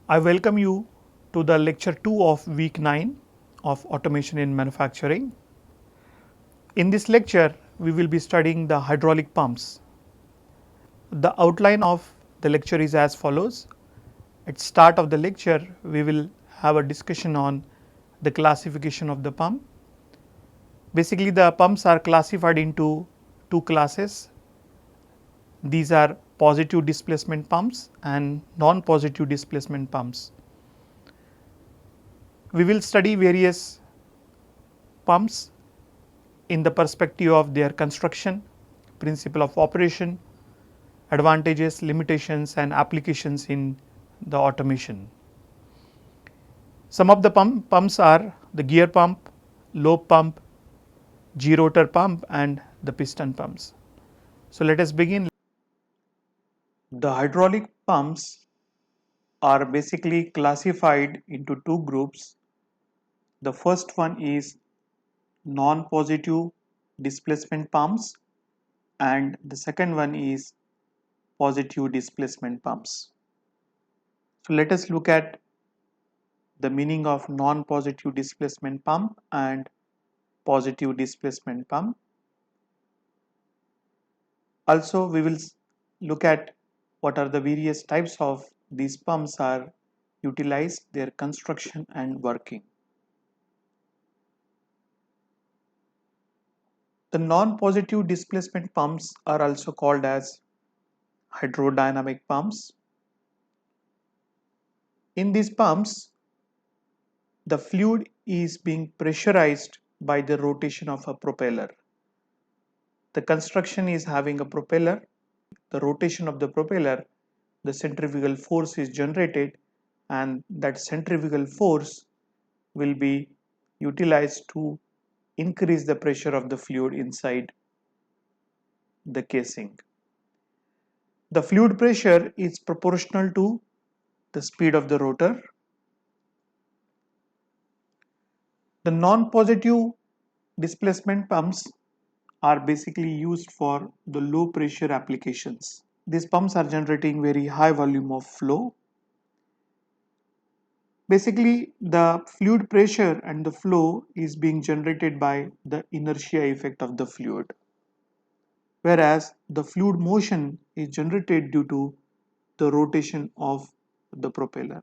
I welcome you to the lecture 2 of week 9 of automation in manufacturing. In this lecture, we will be studying the hydraulic pumps. The outline of the lecture is as follows. At start of the lecture, we will have a discussion on the classification of the pump. Basically, the pumps are classified into two classes. These are positive displacement pumps and non-positive displacement pumps. We will study various pumps in the perspective of their construction, principle of operation, advantages, limitations and applications in the automation. Some of the pumps are the gear pump, lobe pump, G-rotor pump and the piston pumps. So, let us begin. The hydraulic pumps are basically classified into two groups. The first one is non-positive displacement pumps and the second one is positive displacement pumps. So, let us look at the meaning of non-positive displacement pump and positive displacement pump. Also, we will look at what are the various types of these pumps are utilized, their construction and working. The non-positive displacement pumps are also called as hydrodynamic pumps. In these pumps, the fluid is being pressurized by the rotation of a propeller. The construction is having a propeller. The rotation of the propeller, the centrifugal force is generated and that centrifugal force will be utilized to increase the pressure of the fluid inside the casing. The fluid pressure is proportional to the speed of the rotor. The non-positive displacement pumps are basically used for the low pressure applications. These pumps are generating very high volume of flow. Basically, the fluid pressure and the flow is being generated by the inertia effect of the fluid, whereas the fluid motion is generated due to the rotation of the propeller.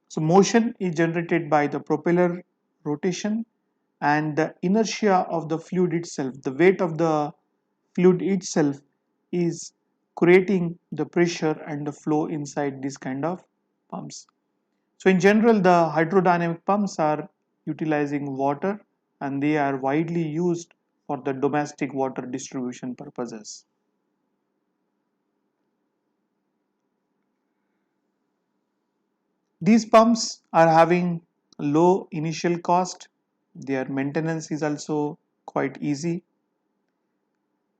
So, motion is generated by the propeller rotation and the inertia of the fluid itself, the weight of the fluid itself is creating the pressure and the flow inside this kind of pumps. So in general, the hydrodynamic pumps are utilizing water and they are widely used for the domestic water distribution purposes. These pumps are having low initial cost. Their maintenance is also quite easy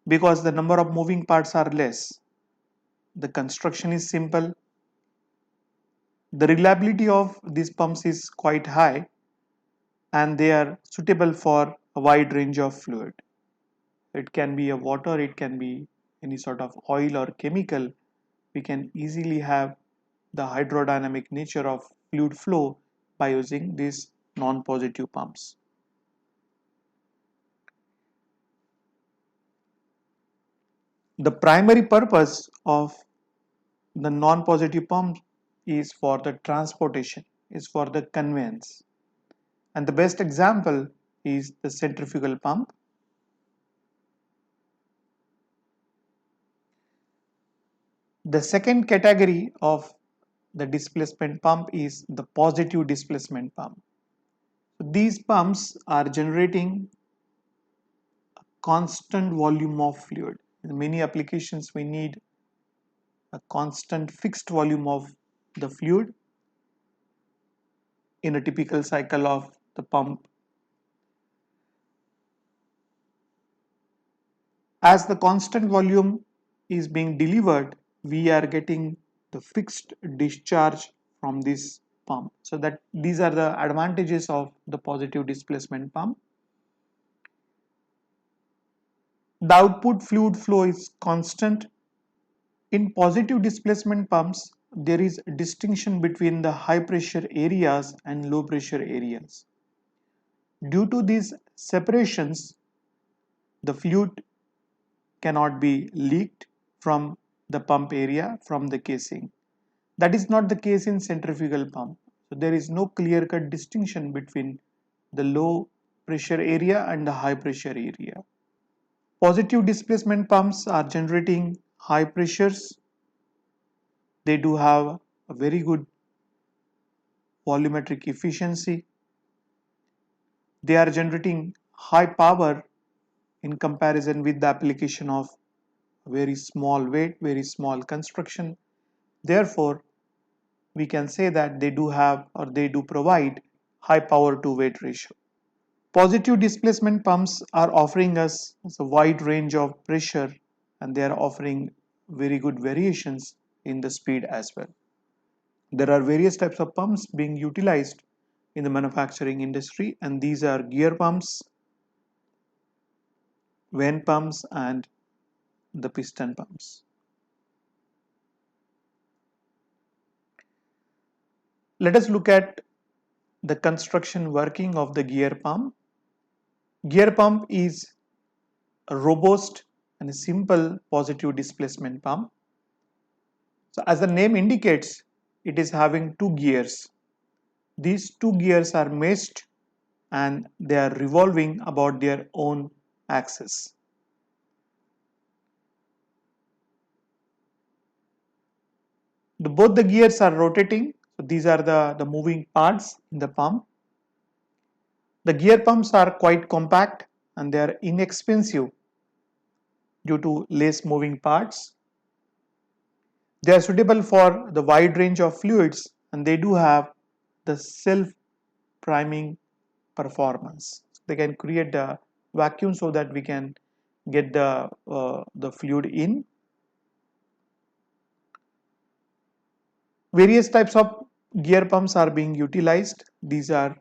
because the number of moving parts are less. The construction is simple. The reliability of these pumps is quite high and they are suitable for a wide range of fluid. It can be a water, it can be any sort of oil or chemical. We can easily have the hydrodynamic nature of fluid flow by using these non-positive pumps. The primary purpose of the non-positive pump is for the transportation, is for the conveyance. And the best example is the centrifugal pump. The second category of the displacement pump is the positive displacement pump. These pumps are generating a constant volume of fluid. In many applications, we need a constant fixed volume of the fluid in a typical cycle of the pump. As the constant volume is being delivered, we are getting the fixed discharge from this pump. So that these are the advantages of the positive displacement pump. The output fluid flow is constant. In positive displacement pumps, there is a distinction between the high pressure areas and low pressure areas. Due to these separations, the fluid cannot be leaked from the pump area from the casing. That is not the case in centrifugal pump. So there is no clear-cut distinction between the low pressure area and the high pressure area. Positive displacement pumps are generating high pressures. They do have a very good volumetric efficiency. They are generating high power in comparison with the application of very small weight, very small construction. Therefore, we can say that they do have or they do provide high power to weight ratio. Positive displacement pumps are offering us a wide range of pressure, and they are offering very good variations in the speed as well. There are various types of pumps being utilized in the manufacturing industry, and these are gear pumps, vane pumps, and the piston pumps. Let us look at the construction working of the gear pump. Gear pump is a robust and a simple positive displacement pump. So as the name indicates, it is having two gears. These two gears are meshed and they are revolving about their own axis. Both the gears are rotating. So these are the moving parts in the pump. The gear pumps are quite compact and they are inexpensive due to less moving parts. They are suitable for the wide range of fluids and they do have the self-priming performance. They can create a vacuum so that we can get the fluid in. Various types of gear pumps are being utilized. These are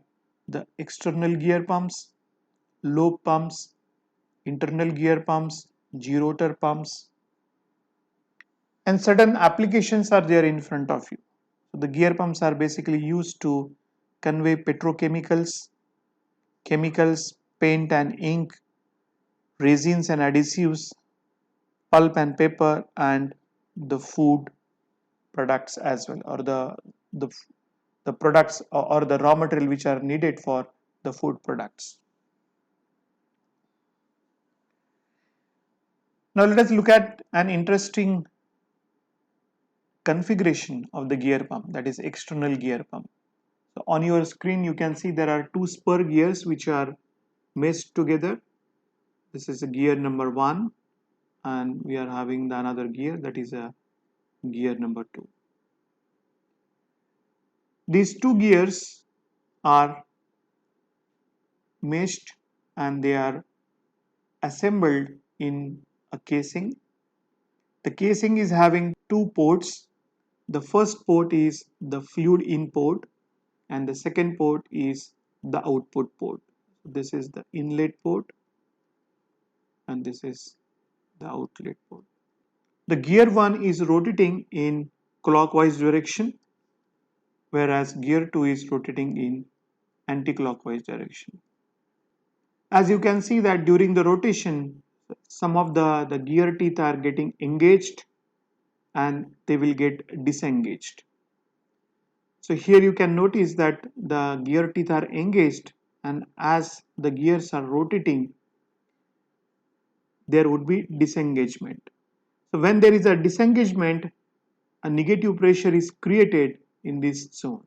the external gear pumps, lobe pumps, internal gear pumps, gerotor pumps, and certain applications are there in front of you. So the gear pumps are basically used to convey petrochemicals, chemicals, paint and ink, resins and adhesives, pulp and paper, and the food products as well, or the, the products or the raw material which are needed for the food products. Now let us look at an interesting configuration of the gear pump, that is external gear pump. So on your screen you can see there are two spur gears which are meshed together. This is a gear number 1 and we are having the another gear, that is a gear number 2. These two gears are meshed and they are assembled in a casing. The casing is having two ports. The first port is the fluid in port and the second port is the output port. This is the inlet port and this is the outlet port. The gear 1 is rotating in clockwise direction, whereas gear 2 is rotating in anti-clockwise direction. As you can see that during the rotation, some of the gear teeth are getting engaged and they will get disengaged. So here you can notice that the gear teeth are engaged, and as the gears are rotating, there would be disengagement. So when there is a disengagement, a negative pressure is created in this zone.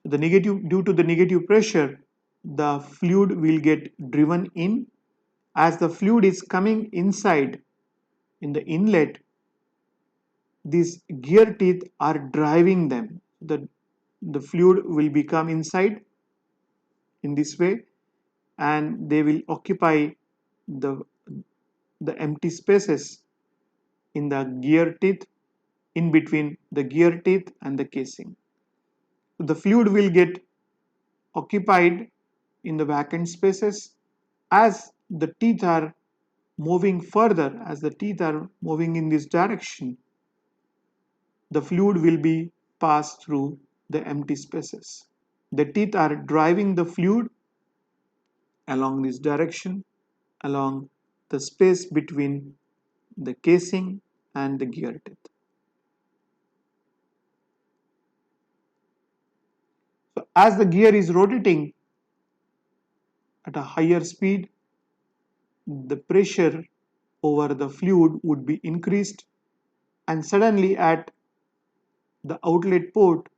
Due to the negative pressure, the fluid will get driven in. As the fluid is coming inside in the inlet, these gear teeth are driving them. The fluid will become inside in this way and they will occupy the, the empty spaces in the gear teeth, in between the gear teeth and the casing. The fluid will get occupied in the vacant spaces. As the teeth are moving further, as the teeth are moving in this direction, the fluid will be passed through the empty spaces. The teeth are driving the fluid along this direction, along the space between the casing and the gear teeth. So as the gear is rotating at a higher speed, the pressure over the fluid would be increased, and suddenly at the outlet port,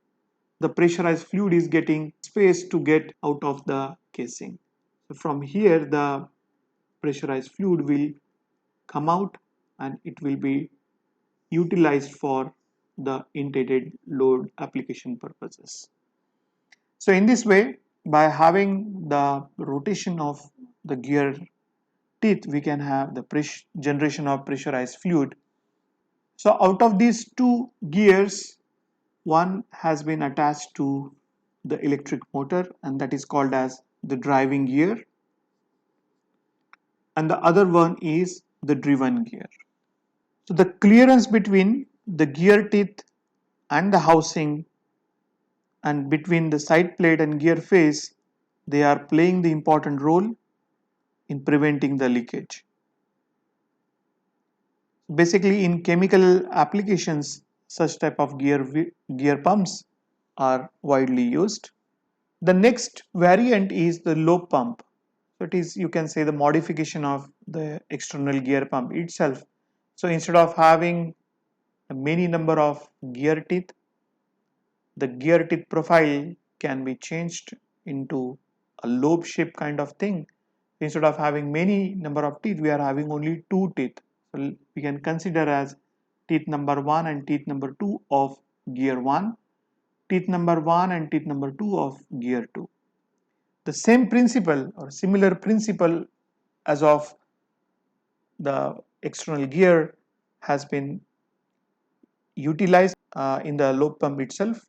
the pressurized fluid is getting space to get out of the casing. So from here, the pressurized fluid will come out and it will be utilized for the intended load application purposes. So in this way, by having the rotation of the gear teeth, we can have the generation of pressurized fluid. So out of these two gears, one has been attached to the electric motor, and that is called as the driving gear, and the other one is the driven gear. So the clearance between the gear teeth and the housing and between the side plate and gear face, they are playing the important role in preventing the leakage. Basically, in chemical applications, such type of gear pumps are widely used. The next variant is the lobe pump. So it is, you can say, the modification of the external gear pump itself. So instead of having a many number of gear teeth, the gear teeth profile can be changed into a lobe shape kind of thing. Instead of having many number of teeth, we are having only two teeth. So we can consider as teeth number 1 and teeth number 2 of gear 1, teeth number 1 and teeth number 2 of gear 2. The same principle or similar principle as of the external gear has been utilized in the lobe pump itself.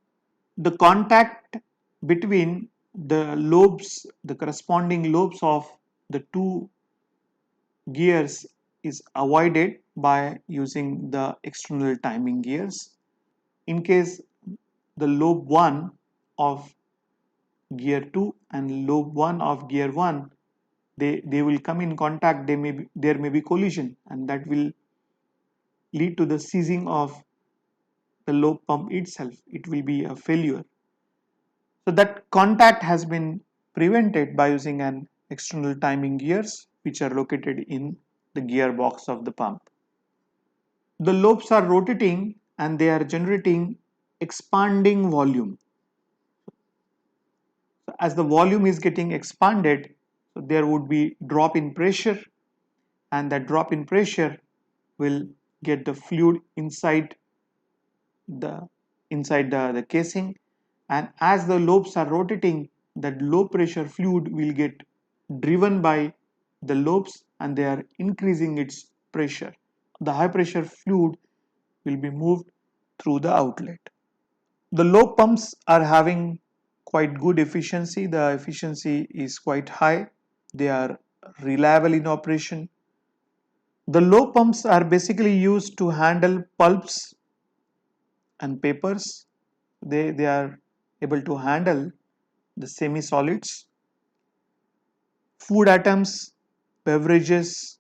The contact between the lobes, the corresponding lobes of the two gears is avoided by using the external timing gears. In case the lobe 1 of gear 2 and lobe 1 of gear 1, they will come in contact, there may be collision, and that will lead to the seizing of the lobe pump itself. It will be a failure. So that contact has been prevented by using an external timing gears which are located in the gearbox of the pump. The lobes are rotating and they are generating expanding volume. So as the volume is getting expanded, so there would be drop in pressure, and that drop in pressure will get the fluid the the casing, and as the lobes are rotating, that low pressure fluid will get driven by the lobes and they are increasing its pressure. The high pressure fluid will be moved through the outlet. The lobe pumps are having quite good efficiency. The efficiency is quite high. They are reliable in operation. The lobe pumps are basically used to handle pulps and papers. They are able to handle the semi-solids, food items, beverages,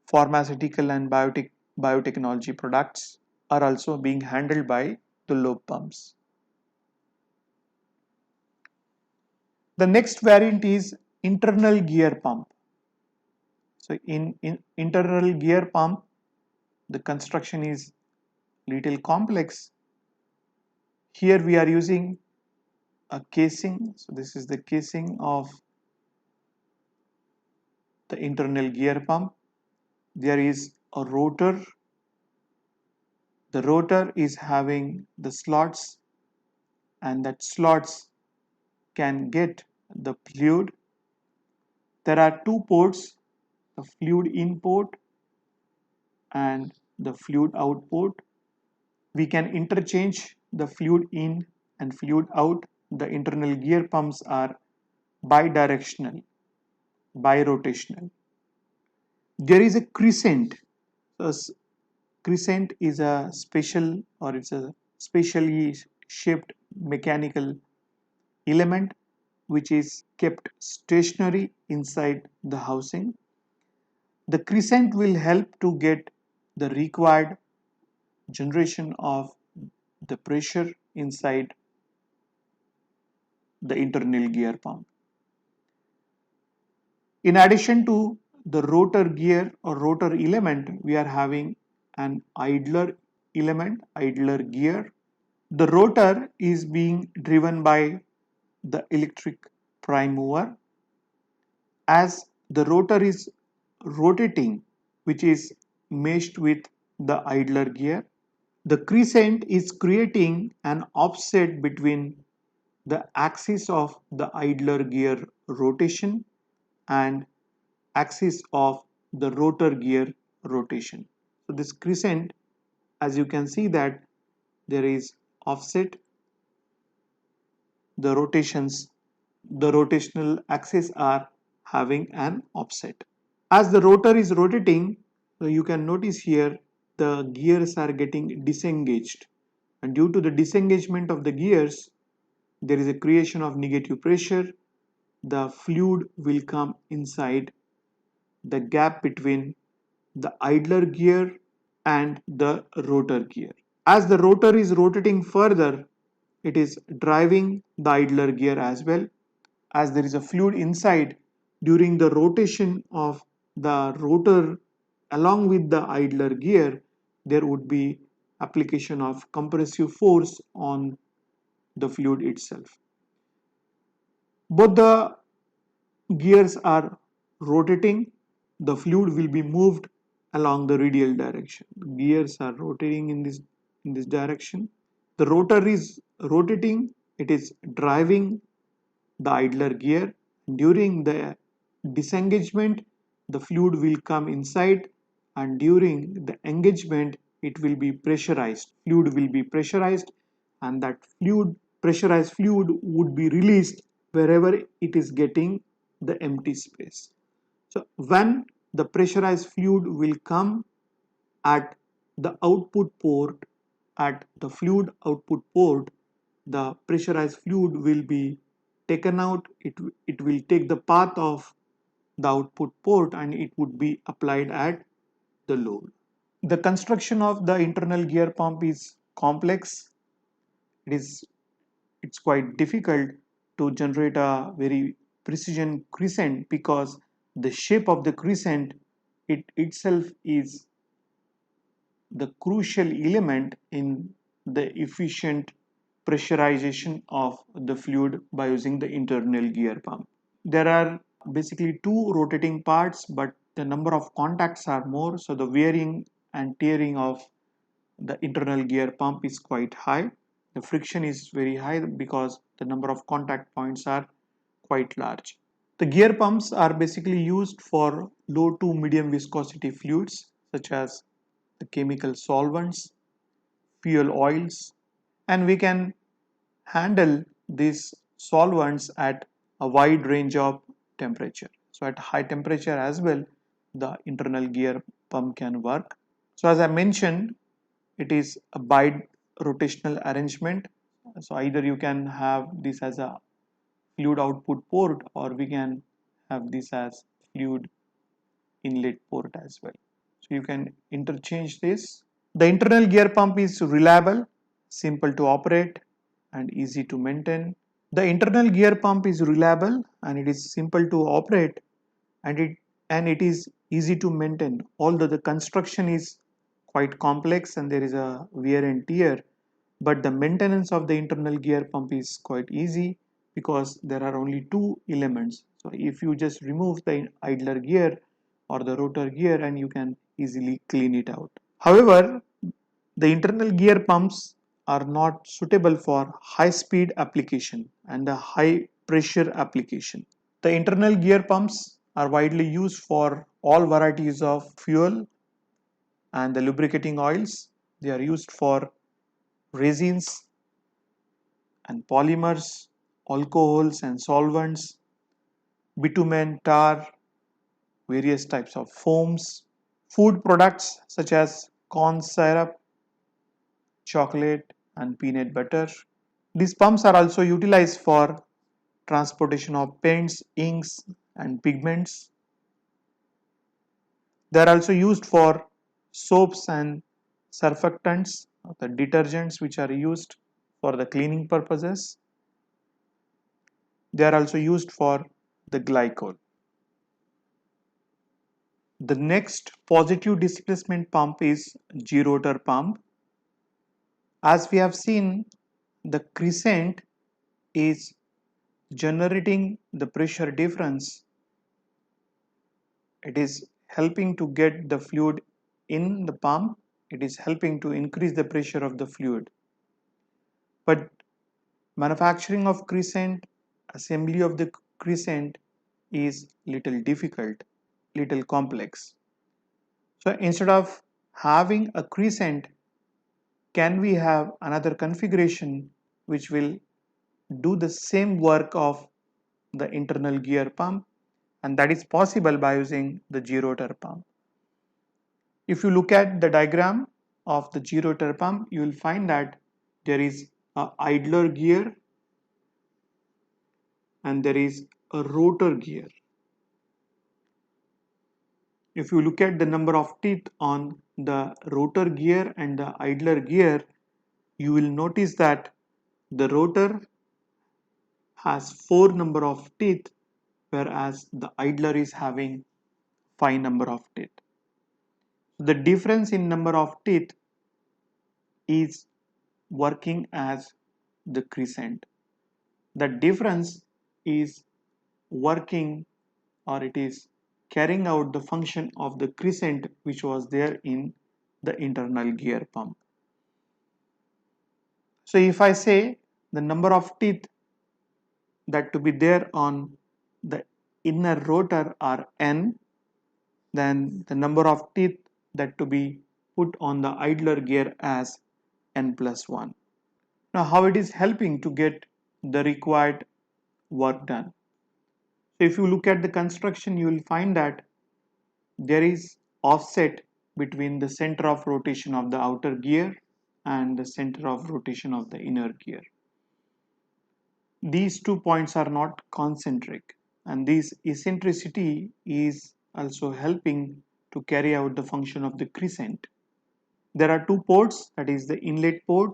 pharmaceutical and biotechnology products are also being handled by the lobe pumps. The next variant is internal gear pump. So in internal gear pump, the construction is little complex. Here we are using a casing. So this is the casing of the internal gear pump. There is a rotor. The rotor is having the slots, and that slots can get the fluid. There are two ports, the fluid in port and the fluid out port. We can interchange the fluid in and fluid out. The internal gear pumps are bidirectional, birotational. There is a crescent. So crescent is a special, or it's a specially shaped mechanical element which is kept stationary inside the housing. The crescent will help to get the required generation of the pressure inside the internal gear pump. In addition to the rotor gear or rotor element, we are having an idler gear. The rotor is being driven by the electric prime mover. As the rotor is rotating, which is meshed with the idler gear, the crescent is creating an offset between the axis of the idler gear rotation and axis of the rotor gear rotation. So this crescent, as you can see that there is offset, the rotational axis are having an offset. As the rotor is rotating, you can notice here the gears are getting disengaged, and due to the disengagement of the gears there is a creation of negative pressure. The fluid will come inside the gap between the idler gear and the rotor gear. As the rotor is rotating further, it is driving the idler gear as well. As there is a fluid inside, during the rotation of the rotor along with the idler gear, there would be application of compressive force on the fluid itself. Both the gears are rotating, the fluid will be moved along the radial direction. The gears are rotating in this direction. The rotor is rotating, it is driving the idler gear. During the disengagement, the fluid will come inside, and during the engagement, it will be pressurized. Fluid will be pressurized, and that pressurized fluid would be released wherever it is getting the empty space. So when the pressurized fluid will come at the output port, at the fluid output port, the pressurized fluid will be taken out. It will take the path of the output port and it would be applied at the load. The construction of the internal gear pump is complex. It's quite difficult to generate a very precision crescent because the shape of the crescent it itself is the crucial element in the efficient pressurization of the fluid by using the internal gear pump. There are basically two rotating parts, but the number of contacts are more, so the wearing and tearing of the internal gear pump is quite high. The friction is very high because the number of contact points are quite large. The gear pumps are basically used for low to medium viscosity fluids such as the chemical solvents, fuel oils, and we can handle these solvents at a wide range of temperature. So at high temperature as well, the internal gear pump can work. So as I mentioned, it is a bi-rotational arrangement. So either you can have this as a fluid output port or we can have this as fluid inlet port as well. So you can interchange this. The internal gear pump is reliable, simple to operate and easy to maintain. The internal gear pump is reliable and it is simple to operate and it is easy to maintain. Although the construction is quite complex and there is a wear and tear, but the maintenance of the internal gear pump is quite easy because there are only two elements. So if you just remove the idler gear or the rotor gear and you can easily clean it out. However, the internal gear pumps are not suitable for high speed application and the high pressure application. The internal gear pumps are widely used for all varieties of fuel and the lubricating oils. They are used for resins and polymers, alcohols and solvents, bitumen, tar, various types of foams, food products such as corn syrup, chocolate, and peanut butter. These pumps are also utilized for transportation of paints, inks and pigments. They are also used for soaps and surfactants, the detergents which are used for the cleaning purposes. They are also used for the glycol. The next positive displacement pump is G-rotor pump. As we have seen, the crescent is generating the pressure difference. It is helping to get the fluid in the pump. It is helping to increase the pressure of the fluid. But manufacturing of crescent, assembly of the crescent is little difficult, little complex. So instead of having a crescent, can we have another configuration which will do the same work of the internal gear pump, and that is possible by using the G-rotor pump. If you look at the diagram of the G-rotor pump, you will find that there is a idler gear and there is a rotor gear. If you look at the number of teeth on the rotor gear and the idler gear, you will notice that the rotor has 4 number of teeth, whereas the idler is having 5 number of teeth. The difference in number of teeth is working as the crescent. The difference is working, or it is carrying out the function of the crescent which was there in the internal gear pump. So if I say the number of teeth that to be there on the inner rotor are n, then the number of teeth that to be put on the idler gear as n plus 1. Now how it is helping to get the required work done. So if you look at the construction, you will find that there is offset between the center of rotation of the outer gear and the center of rotation of the inner gear. These 2 points are not concentric, and this eccentricity is also helping to carry out the function of the crescent. There are 2 ports, that is the inlet port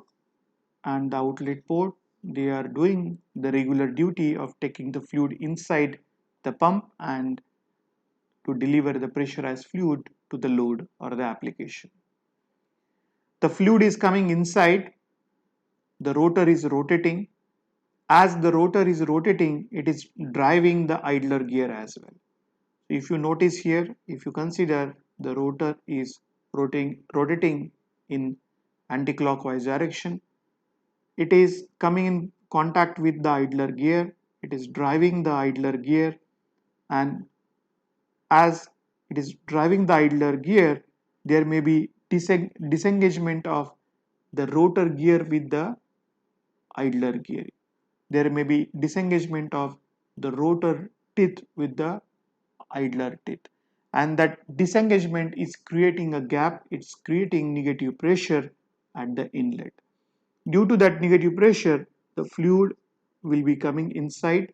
and the outlet port. They are doing the regular duty of taking the fluid inside the pump and to deliver the pressurized fluid to the load or the application. The fluid is coming inside, the rotor is rotating. As the rotor is rotating, it is driving the idler gear as well. So if you notice here, if you consider the rotor is rotating in anti-clockwise direction, it is coming in contact with the idler gear, it is driving the idler gear, and as it is driving the idler gear, there may be disengagement of the rotor gear with the idler gear. There may be disengagement of the rotor teeth with the idler teeth, and that disengagement is creating a gap, it's creating negative pressure at the inlet. Due to that negative pressure, the fluid will be coming inside,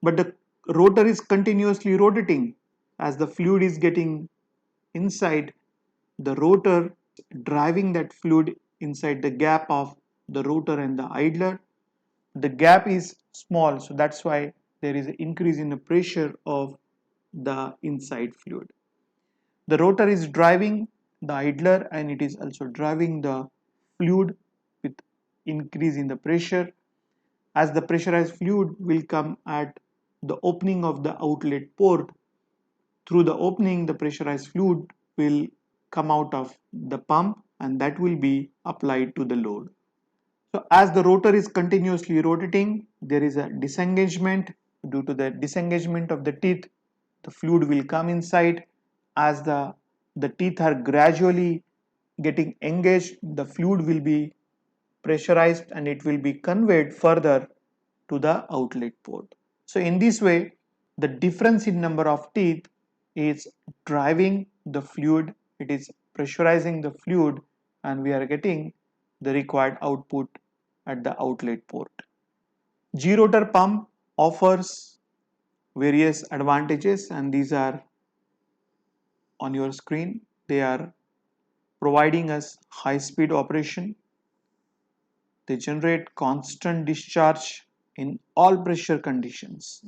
but the rotor is continuously rotating. As the fluid is getting inside, the rotor driving that fluid inside the gap of the rotor and the idler. The gap is small, so that's why there is an increase in the pressure of the inside fluid. The rotor is driving the idler and it is also driving the fluid with increase in the pressure. As the pressurized fluid will come at the opening of the outlet port, through the opening the pressurized fluid will come out of the pump and that will be applied to the load. So as the rotor is continuously rotating, there is a disengagement. Due to the disengagement of the teeth, the fluid will come inside. As the teeth are gradually getting engaged, the fluid will be pressurized and it will be conveyed further to the outlet port. So in this way, the difference in number of teeth is driving the fluid, it is pressurizing the fluid and we are getting the required output at the outlet port. G-rotor pump offers various advantages, and these are on your screen. They are providing us high speed operation. They generate constant discharge in all pressure conditions.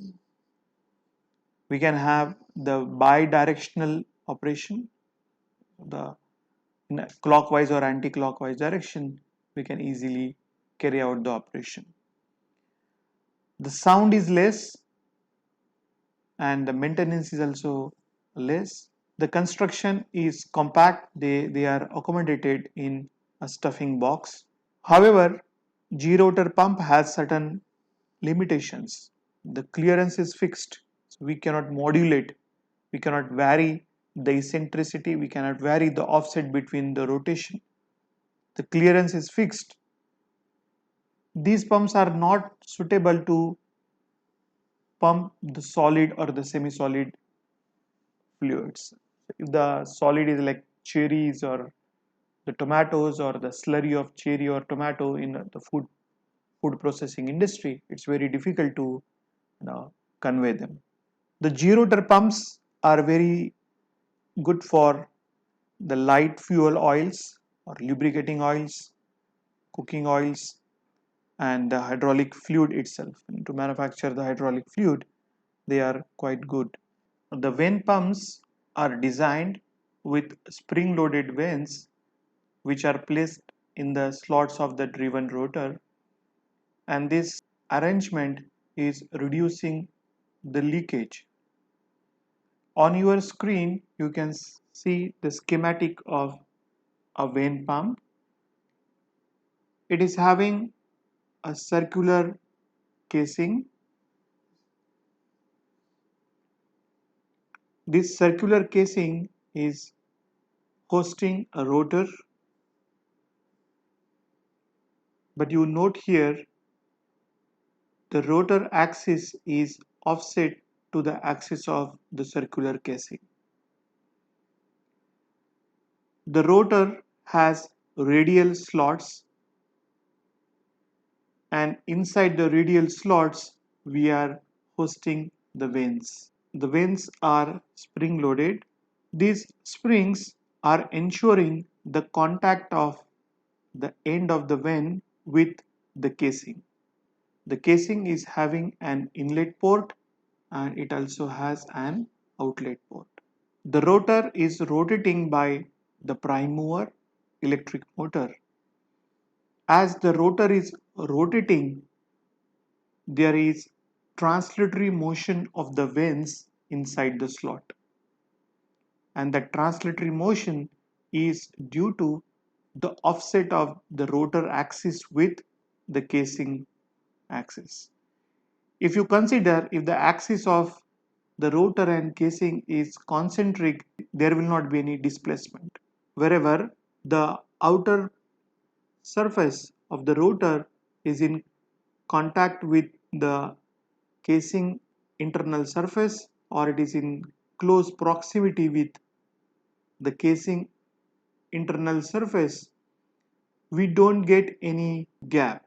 We can have the bidirectional operation, the in a clockwise or anti-clockwise direction. We can easily carry out the operation. The sound is less and the maintenance is also less. The construction is compact. They are accommodated in a stuffing box. However, G-rotor pump has certain limitations. The clearance is fixed, so we cannot modulate, we cannot vary the eccentricity, we cannot vary the offset between the rotation. The clearance is fixed. These pumps are not suitable to pump the solid or the semi-solid fluids. If the solid is like cherries or the tomatoes or the slurry of cherry or tomato in the food processing industry, it's very difficult to convey them. The G-rotor pumps are very good for the light fuel oils or lubricating oils, cooking oils, and the hydraulic fluid itself. And to manufacture the hydraulic fluid, they are quite good. The vane pumps are designed with spring-loaded vanes which are placed in the slots of the driven rotor, and this arrangement is reducing the leakage. On your screen you can see the schematic of a vane pump. It is having a circular casing. This circular casing is hosting a rotor, but you note here the rotor axis is offset to the axis of the circular casing. The rotor has radial slots, and inside the radial slots we are hosting the vanes. The vanes are spring loaded. These springs are ensuring the contact of the end of the vane with the casing. The casing is having an inlet port and it also has an outlet port. The rotor is rotating by the prime mover electric motor. As the rotor is rotating, there is translatory motion of the vanes inside the slot, and that translatory motion is due to the offset of the rotor axis with the casing axis. If you consider, if the axis of the rotor and casing is concentric, there will not be any displacement. Wherever the outer surface of the rotor is in contact with the casing internal surface, or it is in close proximity with the casing internal surface, we don't get any gap.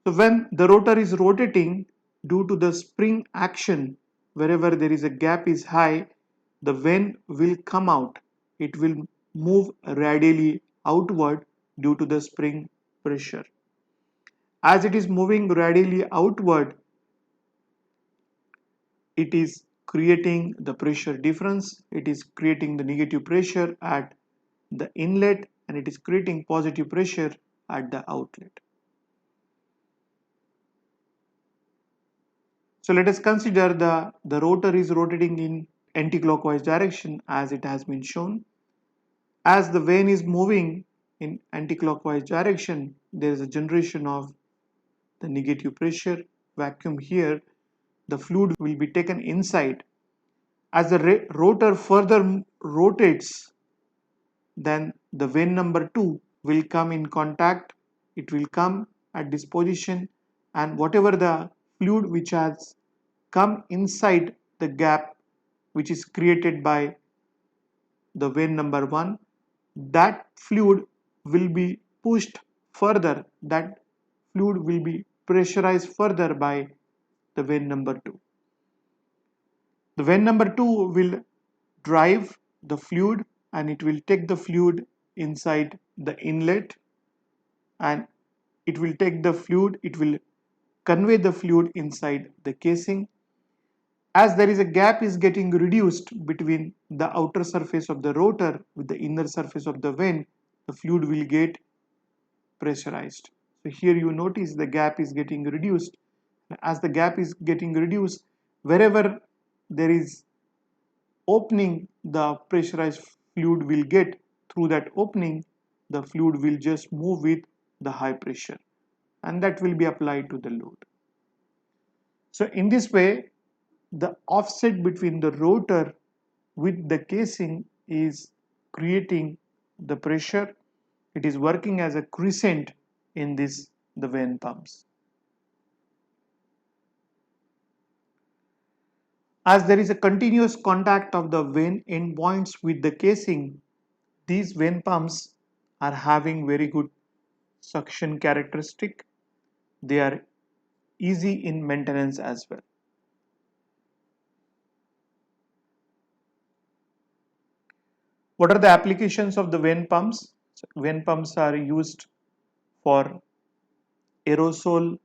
So when the rotor is rotating, due to the spring action, wherever there is a gap is high, the vane will come out. It will move radially outward due to the spring pressure. As it is moving radially outward, it is creating the pressure difference. It is creating the negative pressure at the inlet, and it is creating positive pressure at the outlet. So let us consider the rotor is rotating in anti-clockwise direction as it has been shown. As the vane is moving in anti-clockwise direction, there is a generation of the negative pressure vacuum here. The fluid will be taken inside. As the rotor further rotates, then the vane number 2 will come in contact. It will come at this position, and whatever the fluid which has come inside the gap which is created by the vane number 1, that fluid will be pushed further, that fluid will be pressurized further by the vane number 2. The vane number 2 will drive the fluid and it will take the fluid inside the inlet, and it will take the fluid, it will convey the fluid inside the casing. As there is a gap is getting reduced between the outer surface of the rotor with the inner surface of the vane, the fluid will get pressurized. So here you notice the gap is getting reduced. As the gap is getting reduced, wherever there is opening, the pressurized fluid will get through that opening, the fluid will just move with the high pressure, and that will be applied to the load. So in this way, the offset between the rotor with the casing is creating the pressure. It is working as a crescent in the vane pumps. As there is a continuous contact of the vane endpoints with the casing, these vane pumps are having very good suction characteristic. They are easy in maintenance as well. What are the applications of the vane pumps? Vane pumps are used for aerosol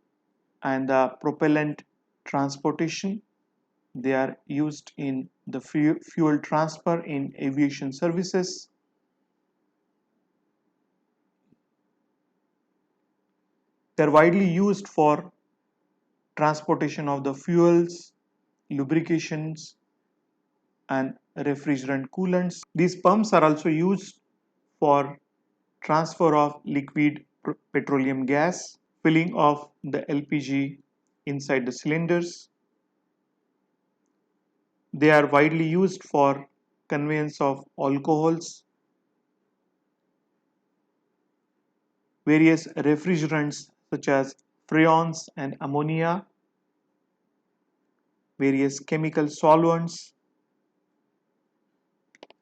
and propellant transportation. They are used in the fuel transfer in aviation services. They are widely used for transportation of the fuels, lubrications, and refrigerant coolants. These pumps are also used for transfer of liquid petroleum gas, filling of the LPG inside the cylinders. They are widely used for conveyance of alcohols, various refrigerants such as freons and ammonia, various chemical solvents,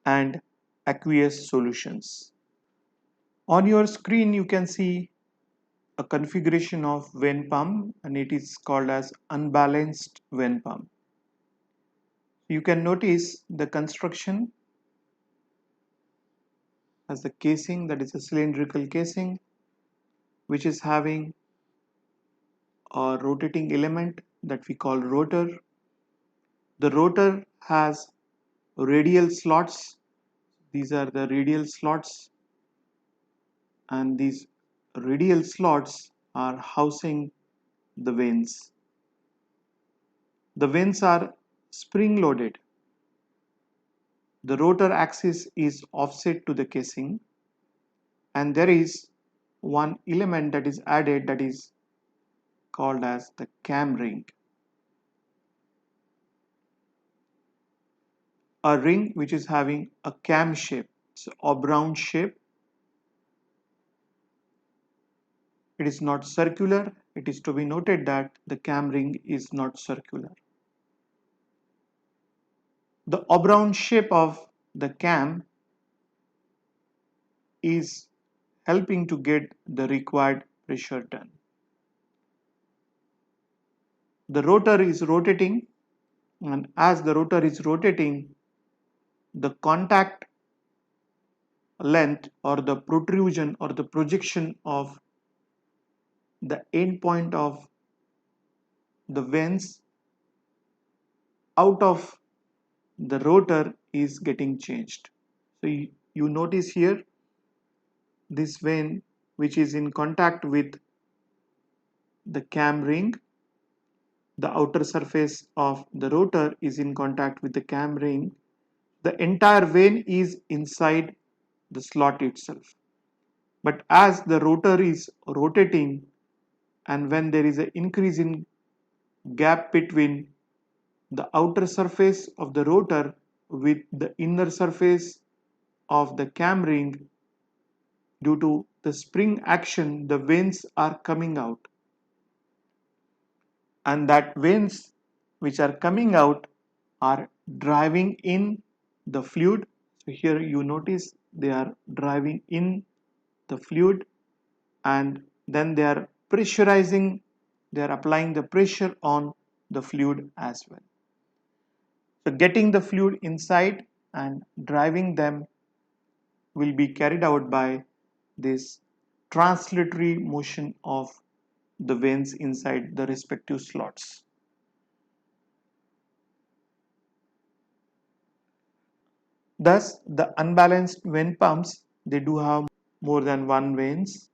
and aqueous solutions. On your screen you can see a configuration of vane pump, and it is called as unbalanced vane pump. You can notice the construction as the casing, that is a cylindrical casing which is having a rotating element that we call rotor. The rotor has radial slots. These are the radial slots, and these radial slots are housing the vanes. The vanes are spring loaded. The rotor axis is offset to the casing, and there is one element that is added that is called as the cam ring. A ring which is having a cam shape, so oblong shape. It is not circular. It is to be noted that the cam ring is not circular. The oblong shape of the cam is helping to get the required pressure done. The rotor is rotating, and as the rotor is rotating, the contact length or the protrusion or the projection of the end point of the vanes out of the rotor is getting changed. So you notice here this vane which is in contact with the cam ring, the outer surface of the rotor is in contact with the cam ring. The entire vane is inside the slot itself. But as the rotor is rotating, and when there is an increase in gap between the outer surface of the rotor with the inner surface of the cam ring, due to the spring action, the vanes are coming out, and that vanes which are coming out are driving in the fluid. So here you notice they are driving in the fluid, and then they are pressurizing, they are applying the pressure on the fluid as well. So getting the fluid inside and driving them will be carried out by this translatory motion of the veins inside the respective slots. Thus, the unbalanced vein pumps, they do have more than one veins.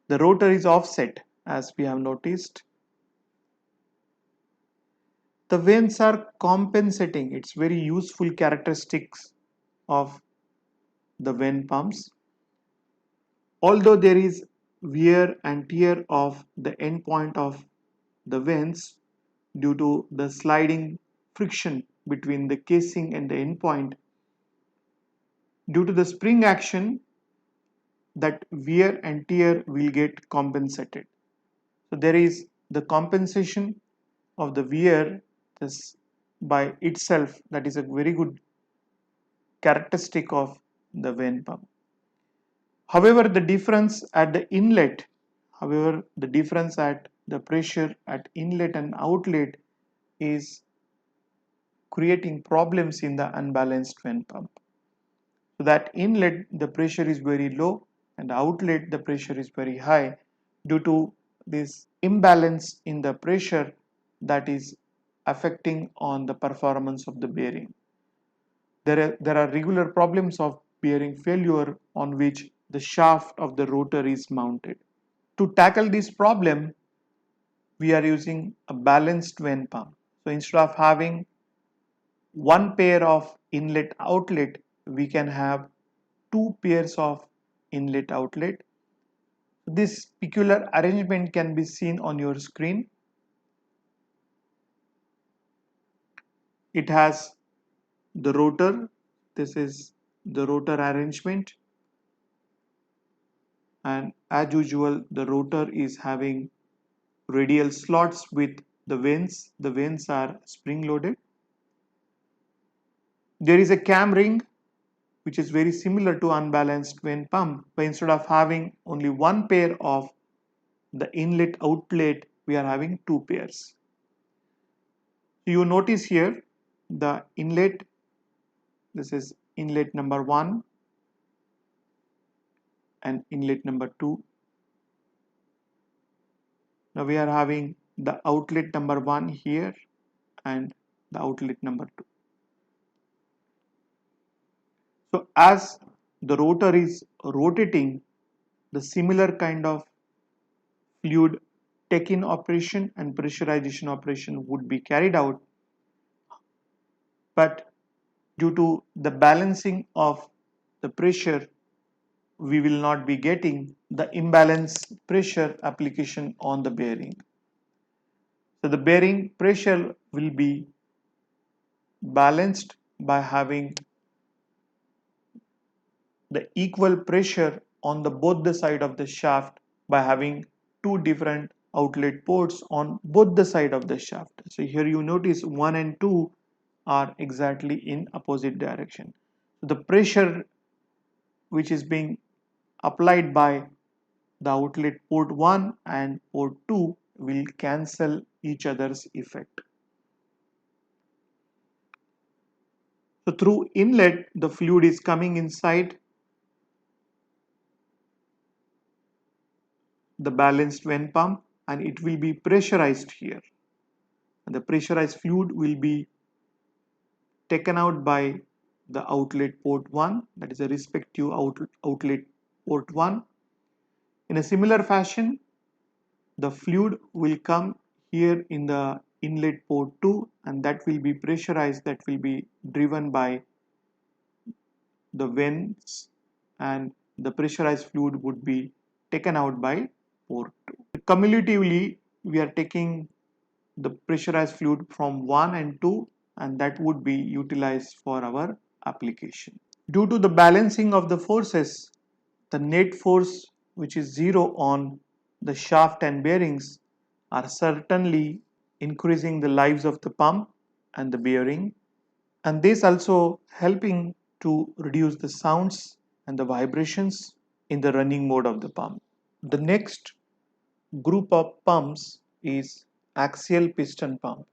The rotor is offset, as we have noticed. The veins are compensating. It's very useful characteristics of the vein pumps. Although there is wear and tear of the end point of the veins due to the sliding friction between the casing and the end point, due to the spring action, that wear and tear will get compensated. So there is the compensation of the wear this by itself, that is a very good characteristic of the vein pump. However, the difference at the inlet, however, the difference at the pressure at inlet and outlet is creating problems in the unbalanced vein pump. So that inlet the pressure is very low and outlet the pressure is very high due to this imbalance in the pressure that is affecting on the performance of the bearing. There are regular problems of bearing failure on which the shaft of the rotor is mounted. To tackle this problem, we are using a balanced vein pump. So instead of having one pair of inlet outlet, we can have two pairs of inlet outlet. This peculiar arrangement can be seen on your screen. It has the rotor. This is the rotor arrangement, and as usual the rotor is having radial slots with the vanes. The vanes are spring loaded. There is a cam ring which is very similar to unbalanced vein pump, but instead of having only one pair of the inlet outlet, we are having two pairs. You notice here the inlet, this is inlet number 1 and inlet number 2. Now we are having the outlet number 1 here and the outlet number 2. So as the rotor is rotating, the similar kind of fluid take-in operation and pressurization operation would be carried out, but due to the balancing of the pressure, we will not be getting the imbalance pressure application on the bearing. So the bearing pressure will be balanced by having the equal pressure on the both the side of the shaft by having two different outlet ports on both the side of the shaft. So here you notice 1 and 2 are exactly in opposite direction. The pressure which is being applied by the outlet port 1 and port 2 will cancel each other's effect. So through inlet, the fluid is coming inside the balanced vein pump and it will be pressurized here. And the pressurized fluid will be taken out by the outlet port 1, that is a respective outlet port 1. In a similar fashion, the fluid will come here in the inlet port 2 and that will be pressurized, that will be driven by the vents, and the pressurized fluid would be taken out by port 2. Cumulatively, we are taking the pressurized fluid from 1 and 2 and that would be utilized for our application. Due to the balancing of the forces, the net force which is 0 on the shaft and bearings are certainly increasing the lives of the pump and the bearing, and this also helping to reduce the sounds and the vibrations in the running mode of the pump. The next group of pumps is axial piston pump.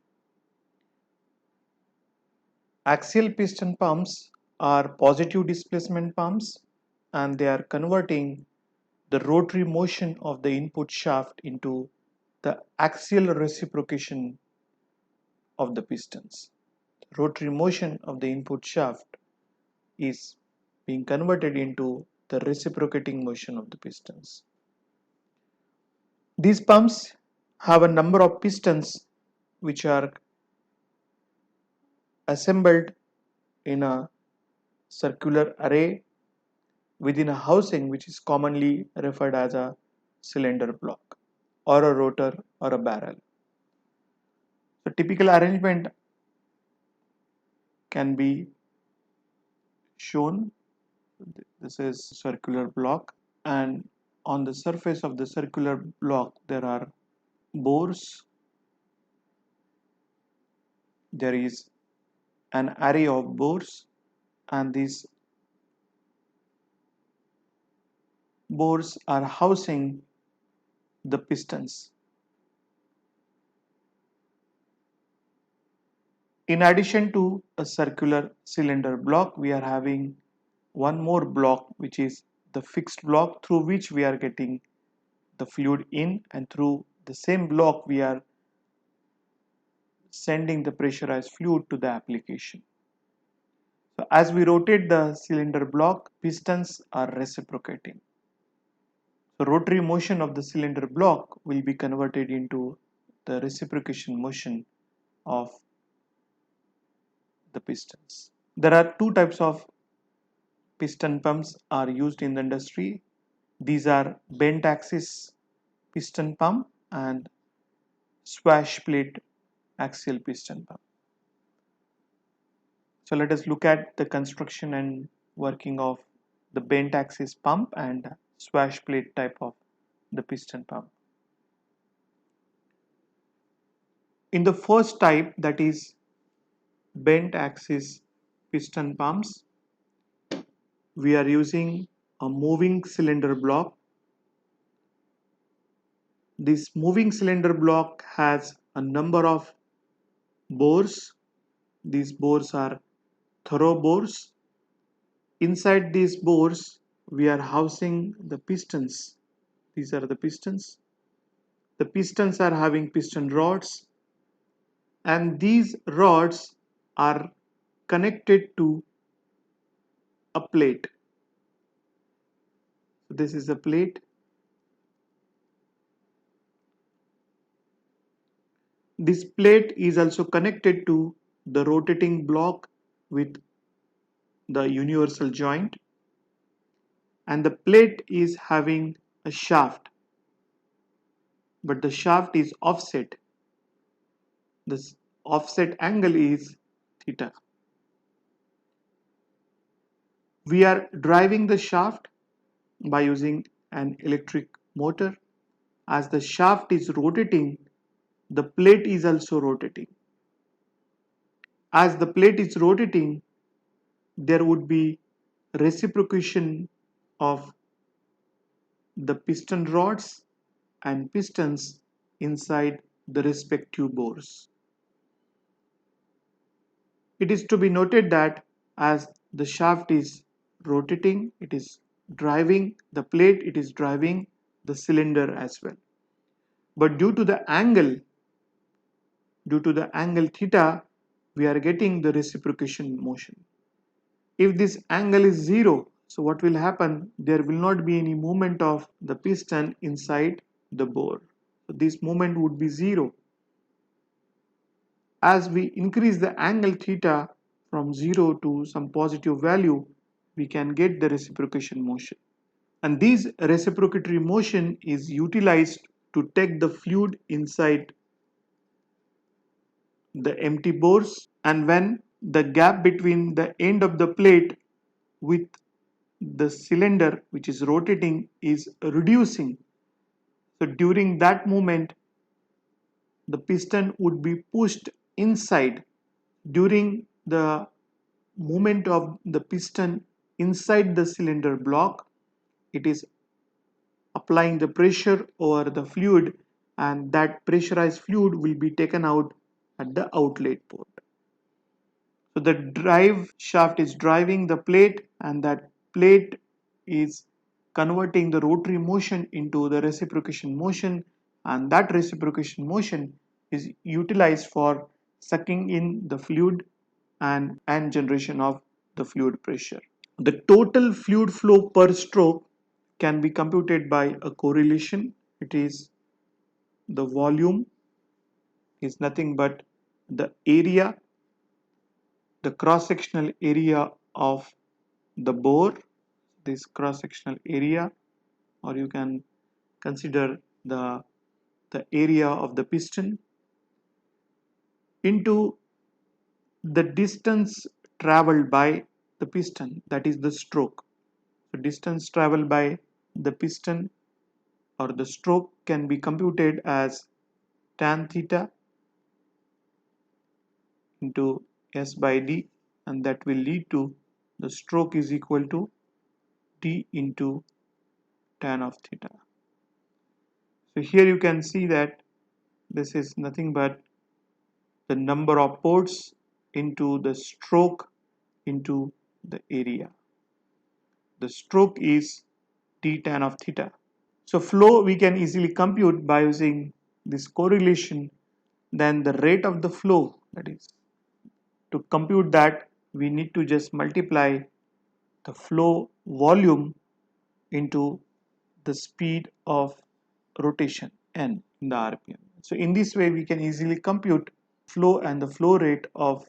Axial piston pumps are positive displacement pumps, and they are converting the rotary motion of the input shaft into the axial reciprocation of the pistons. Rotary motion of the input shaft is being converted into the reciprocating motion of the pistons. These pumps have a number of pistons which are assembled in a circular array within a housing which is commonly referred as a cylinder block or a rotor or a barrel. So typical arrangement can be shown. This is circular block, and on the surface of the circular block there are bores. There is an array of bores, and these bores are housing the pistons. In addition to a circular cylinder block, we are having one more block, which is the fixed block, through which we are getting the fluid in, and through the same block we are sending the pressurized fluid to the application. So as we rotate the cylinder block, pistons are reciprocating. So rotary motion of the cylinder block will be converted into the reciprocation motion of the pistons. There are two types of piston pumps are used in the industry. These are bent axis piston pump and swash plate axial piston pump. So let us look at the construction and working of the bent axis pump and swash plate type of the piston pump. In the first type, that is bent axis piston pumps, we are using a moving cylinder block. This moving cylinder block has a number of bores. These bores are thorough bores. Inside these bores, we are housing the pistons. These are the pistons. The pistons are having piston rods, and these rods are connected to a plate. So this is a plate. This plate is also connected to the rotating block with the universal joint, and the plate is having a shaft, but the shaft is offset. This offset angle is theta. We are driving the shaft by using an electric motor. As the shaft is rotating, the plate is also rotating. As the plate is rotating, there would be reciprocation of the piston rods and pistons inside the respective bores. It is to be noted that as the shaft is rotating, it is driving the plate, it is driving the cylinder as well. But due to the angle theta, we are getting the reciprocation motion. If this angle is 0, so what will happen? There will not be any movement of the piston inside the bore. So this movement would be 0. As we increase the angle theta from 0 to some positive value, we can get the reciprocation motion. And this reciprocatory motion is utilized to take the fluid inside the empty bores, and when the gap between the end of the plate with the cylinder which is rotating is reducing, so during that moment the piston would be pushed inside. During the movement of the piston inside the cylinder block, it is applying the pressure over the fluid, and that pressurized fluid will be taken out at the outlet port. So the drive shaft is driving the plate, and that plate is converting the rotary motion into the reciprocation motion, and that reciprocation motion is utilized for sucking in the fluid and generation of the fluid pressure. The total fluid flow per stroke can be computed by a correlation. It is the volume is nothing but the area, the cross-sectional area of the bore, this cross-sectional area, or you can consider the area of the piston, into the distance traveled by the piston, that is the stroke. So distance traveled by the piston or the stroke can be computed as tan theta into S by D, and that will lead to the stroke is equal to D into tan of theta. So here you can see that this is nothing but the number of ports into the stroke into the area. The stroke is d tan of theta. So flow we can easily compute by using this correlation. Then the rate of the flow, that is, to compute that we need to just multiply the flow volume into the speed of rotation n in the RPM. So in this way we can easily compute flow and the flow rate of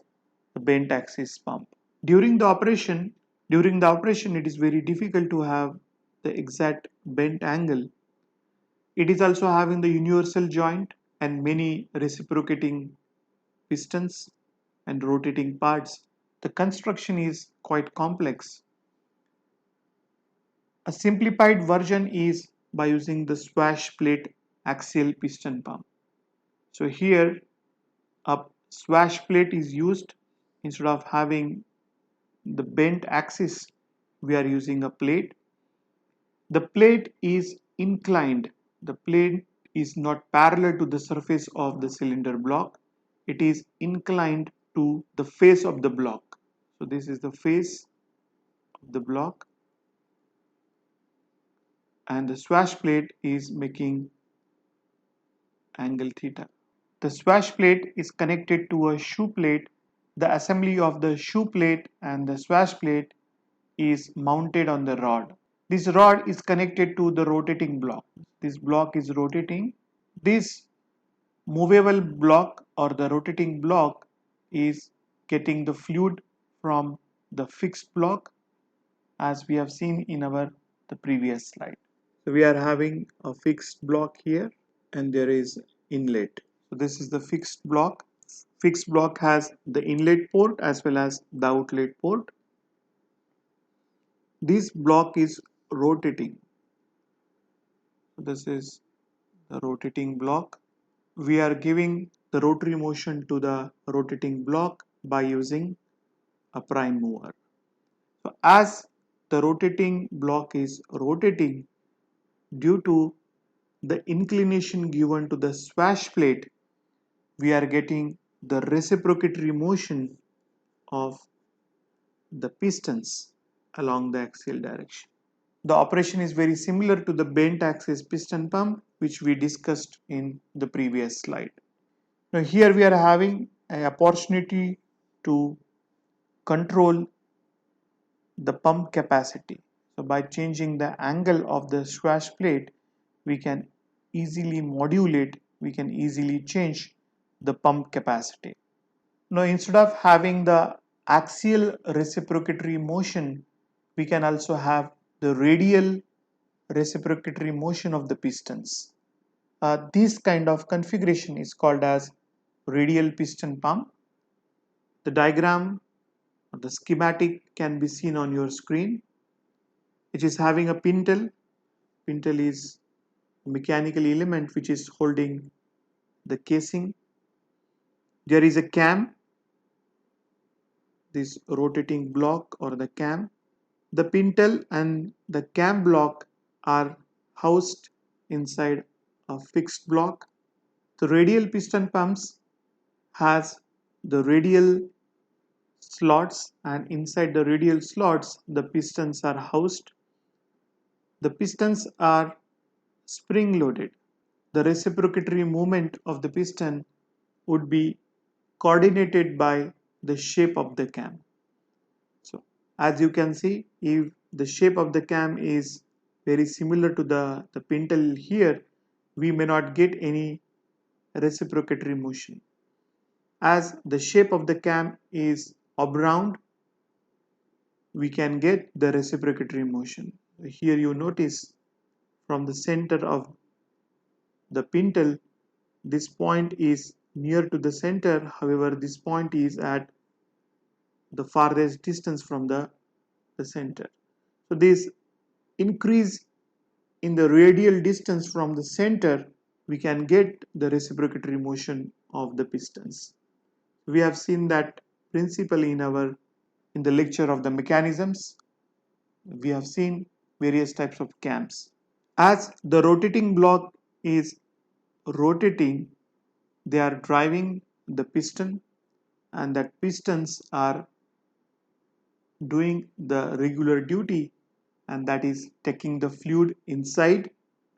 the bent axis pump. During the operation it is very difficult to have the exact bent angle. It is also having the universal joint and many reciprocating pistons and rotating parts. The construction is quite complex. A simplified version is by using the swash plate axial piston pump. So here a swash plate is used. Instead of having the bent axis, we are using a plate. The plate is inclined. The plate is not parallel to the surface of the cylinder block. It is inclined to the face of the block. So this is the face of the block, and the swash plate is making angle theta. The swash plate is connected to a shoe plate. The assembly of the shoe plate and the swash plate is mounted on the rod. This rod is connected to the rotating block. This block is rotating. This movable block or the rotating block is getting the fluid from the fixed block, as we have seen in the previous slide. So we are having a fixed block here, and there is inlet. So this is the fixed block. Fixed block has the inlet port as well as the outlet port. This block is rotating. This is the rotating block. We are giving the rotary motion to the rotating block by using a prime mover. So as the rotating block is rotating, due to the inclination given to the swash plate, we are getting the reciprocatory motion of the pistons along the axial direction. The operation is very similar to the bent axis piston pump, which we discussed in the previous slide. Now here we are having an opportunity to control the pump capacity. So by changing the angle of the swash plate, we can easily modulate, we can easily change the pump capacity. Now instead of having the axial reciprocatory motion, we can also have the radial reciprocatory motion of the pistons. This kind of configuration is called as radial piston pump. The diagram or the schematic can be seen on your screen. It is having a pintle. Pintle is a mechanical element which is holding the casing. There is a cam, this rotating block or the cam, The pintle and the cam block are housed inside a fixed block. The radial piston pumps has the radial slots, and inside the radial slots the pistons are housed. The pistons are spring loaded. The reciprocatory movement of the piston would be coordinated by the shape of the cam. So as you can see, if the shape of the cam is very similar to the pintle here, we may not get any reciprocatory motion. As the shape of the cam is oblong, we can get the reciprocatory motion. Here you notice from the center of the pintle, this point is near to the center, however this point is at the farthest distance from the center. So this increase in the radial distance from the center, we can get the reciprocatory motion of the pistons. We have seen that principally in the lecture of the mechanisms. We have seen various types of cams. As the rotating block is rotating, they are driving the piston, and that pistons are doing the regular duty, and that is taking the fluid inside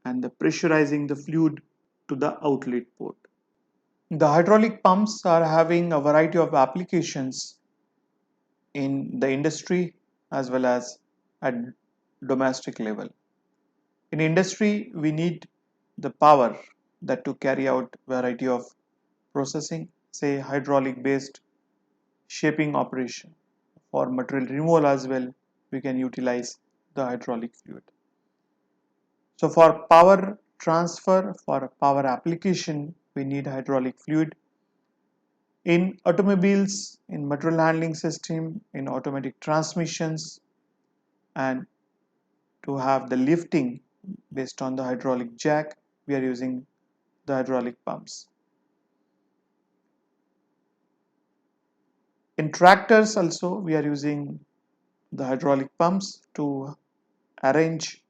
and the pressurizing the fluid to the outlet port. The hydraulic pumps are having a variety of applications in the industry as well as at domestic level. In industry, we need the power that to carry out variety of processing, say hydraulic based shaping operation. For material removal as well, we can utilize the hydraulic fluid. So for power transfer, for power application, we need hydraulic fluid. In automobiles, in material handling system, in automatic transmissions, and to have the lifting based on the hydraulic jack, we are using the hydraulic pumps. In tractors also, we are using the hydraulic pumps to arrange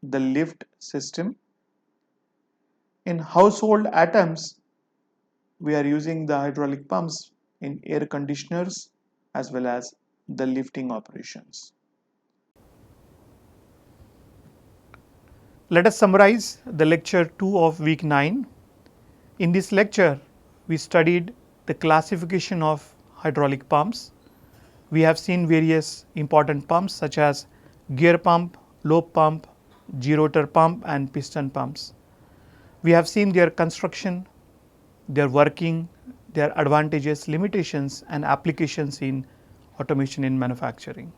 the lift system. In household items, we are using the hydraulic pumps in air conditioners as well as the lifting operations. Let us summarize the lecture 2 of week 9. In this lecture, we studied the classification of hydraulic pumps. We have seen various important pumps such as gear pump, lobe pump, gerotor pump and piston pumps. We have seen their construction, their working, their advantages, limitations and applications in automation in manufacturing.